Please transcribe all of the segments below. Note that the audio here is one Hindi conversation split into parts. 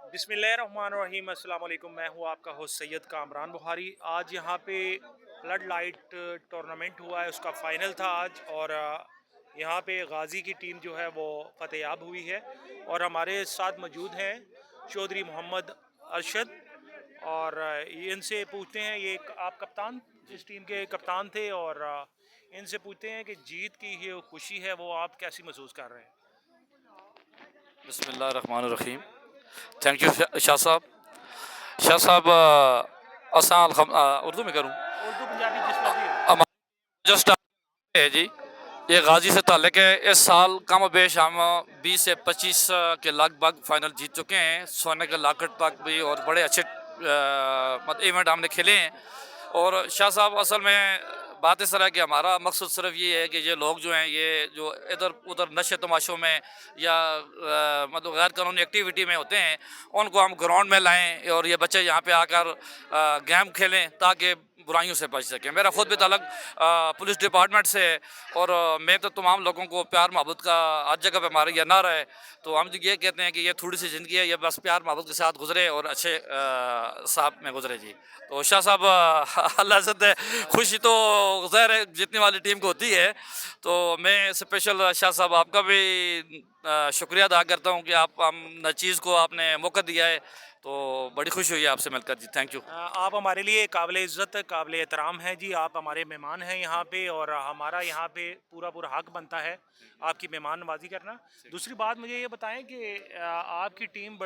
बिस्मिल्लाहिर्रहमानिर्रहीम अस्सलाम वालेकुम। मैं हूँ आपका होस्ट सैयद कामरान बुखारी। आज यहाँ पे फ्लड लाइट टूर्नामेंट हुआ है, उसका फ़ाइनल था आज। और यहाँ पे गाज़ी की टीम जो है वो फ़तेहयाब हुई है। और हमारे साथ मौजूद हैं चौधरी मोहम्मद अरशद। और इनसे पूछते हैं, ये आप कप्तान, इस टीम के कप्तान थे, और इनसे पूछते हैं कि जीत की ये खुशी है वो आप कैसी महसूस कर रहे हैं। बिस्मिल्लाहिर्रहमानिर्रहीम। थैंक यू शाह साहब। शाह साहब उर्दू में करूँ? उर्दू पंजाबी जिस मर्जी हो। जस्ट है जी, ये गाजी से ताल्लुक़ है। इस साल कम बेश हम 20 से 25 के लगभग फाइनल जीत चुके हैं, सोने के लॉकेट तक भी, और बड़े अच्छे मतलब इवेंट हमने खेले हैं। और शाह साहब, असल में बात इस तरह है कि हमारा मकसद सिर्फ ये है कि ये लोग जो हैं, ये जो इधर उधर नशे तमाशों में या मतलब गैर कानूनी एक्टिविटी में होते हैं, उनको हम ग्राउंड में लाएं और ये बच्चे यहाँ पे आकर गेम खेलें ताकि बुराइयों से बच सकें। मेरा खुद भी ताल्लुक पुलिस डिपार्टमेंट से है, और मैं तो तमाम लोगों को प्यार मोहब्बत का हर जगह पे हमारा ये नारा है। तो हम तो ये कहते हैं कि ये थोड़ी सी ज़िंदगी है, ये बस प्यार मोहब्बत के साथ गुजरे और अच्छे साथ में गुजरे जी। तो शाह साहब, अल्लाह इज़्ज़त है, खुशी तो ज़ाहिर है जीतने वाली टीम को होती है। तो मैं स्पेशल शाह साहब आपका भी शुक्रिया अदा करता हूँ कि आप हम चीज़ को आपने मौका दिया है। तो बड़ी खुशी हुई है आपसे मिलकर जी। Thank you. आप हमारे लिए काबिल इज़्ज़त, काबिल एहतराम हैं जी। आप हमारे मेहमान हैं यहाँ पे, और हमारा यहाँ पे पूरा पूरा हक बनता है आपकी मेहमान नवाजी करना। दूसरी बात, मुझे ये बताएं कि आपकी टीम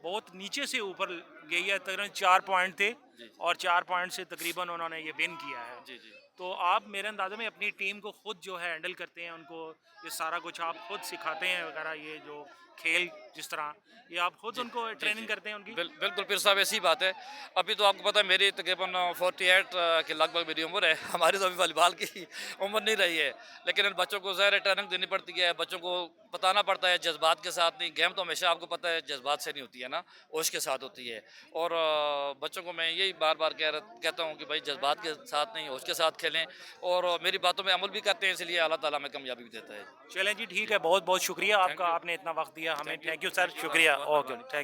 बहुत नीचे से ऊपर गई है, तकरीबन 4 पॉइंट थे, और 4 पॉइंट से तकरीबन उन्होंने ये विन किया है। जी जी। तो आप मेरे अंदाज़े में अपनी टीम को खुद जो है हैंडल करते हैं, उनको ये सारा कुछ आप खुद सिखाते हैं वगैरह, ये जो खेल जिस तरह ये आप खुद जी उनको जी जी। ट्रेनिंग करते हैं उनकी। बिल्कुल पीर साहब, ऐसी बात है। अभी तो आपको पता है मेरी तकरीबन 48 के लगभग मेरी उम्र है। हमारी तो अभी वॉलीबॉल की उम्र नहीं रही है, लेकिन इन बच्चों को ज़ाहिर है ट्रेनिंग देनी पड़ती है, बच्चों को बताना पड़ता है जज्बात के साथ नहीं। गेम तो हमेशा आपको पता है जज्बात से नहीं होती है ना, होश के साथ होती है। और बच्चों को मैं यही बार बार कहता हूँ कि भाई जज्बात के साथ नहीं, होश के साथ खेलें, और मेरी बातों में अमल भी करते हैं, इसलिए अल्लाह ताला हमें कामयाबी भी देता है। चलें जी, ठीक है। बहुत बहुत शुक्रिया थैंक आपका, यू। आपने इतना वक्त दिया हमें। Thank you. Thank you sir, thank you. शुक्रिया। आभार ओके, आभार। थैंक